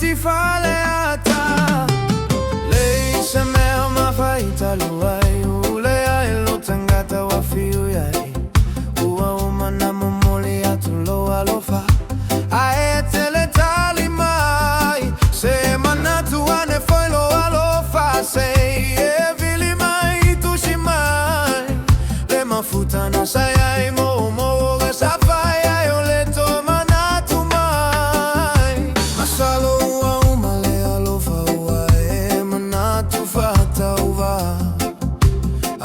ti faleata. Lei se me ma faita luai ule ai lo tangata wa fiu yai. Ua umana momoli atulo alofa. Ae tele tali mai se manatu ane foi lo alofa. Se e vili mai tu si mai le mafuta na sayai mo mo ga safaya yo le to manatu mai. Masalo ua umale alofa ua e manatu fata uva.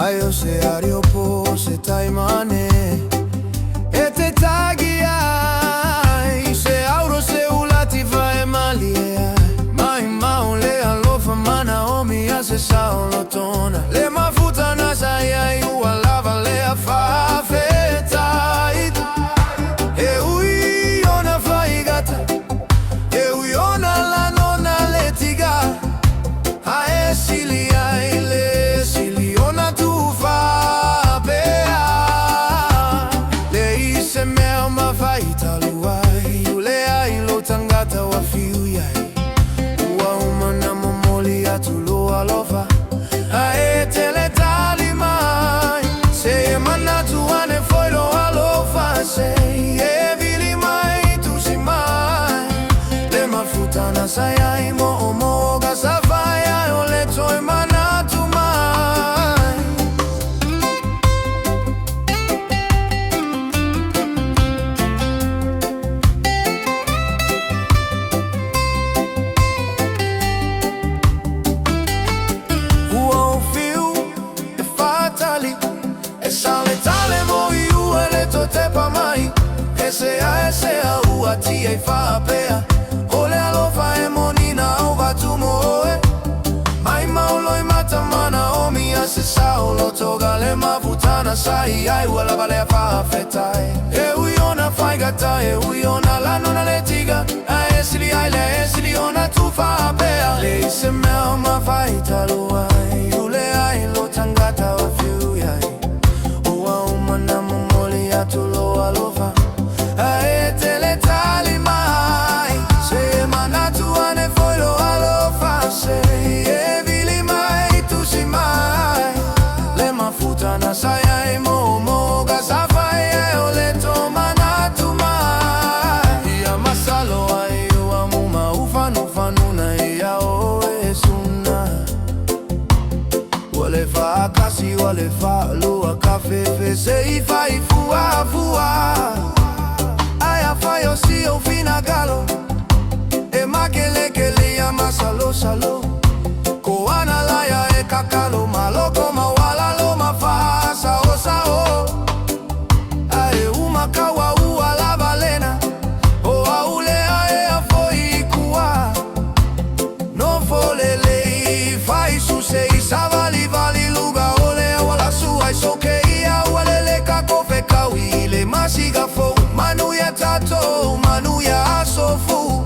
Ayo se ario po se taimane e te tagi ai se auro se ulati vai malie mai maule alofa mana omi a se saolo tona le mafuta na sai ai ua lava le a fa fetai e ui ona fai gata e ui ona la nonna le tiga a e sili ai le sili ona tu fa bea le se mea ma faita luai ule ai lo tangata wa fiu yai ua umana momoli atulo alofa a e tele tali mai se manatu ane foi lo alofa se e vili mai tu si mai le mafuta na sayai mo mo ga safaya o le toi manatu mai. Ua fiu e fatali e sale tale mo iu e le to te pa mai e se a ua ti e fa pea o le alofa e monina o va tu mo e mai maulo i mata mana o mi a se sao lo toga le mavutana sai ai ua la vale a fa fetai e ui ona fai gata e ui ona la nona le tiga a esili ai le esili ona tu fa pea le se mea ma fai taluai ule ai lo tangata wa fiu yai ua umana momoli atulo alofa a e tele tali mai se manatu ane foi lo alofa se e vili mai tu si mai le mafuta na sayai mo mo ga safai o le to manatu mai ia masalo ai ua muma ufanu fanuna ia o e suna wale fa kasi wale fa lua kafefe se i fai fua fua aya fai o si o fina galo e makele ke le ia masalo salo ko ana laya e kakalo maloko mawala lo mafa sao sao ae uma kawa ua la balena o aule ae a foi kua no folele fai su sei savali vali luga ole wala su ai so ke ia walele ka kofe kawi le masiga fo manu ya tato manu ya asofu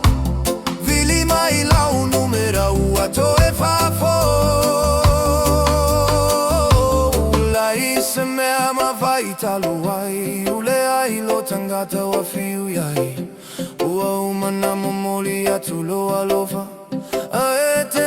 vili mai la un numero ua to e fa fo ulai se mea ma faita luai ule ai lo tangata wa fiu yai ua umana momoli atulo alofa a e te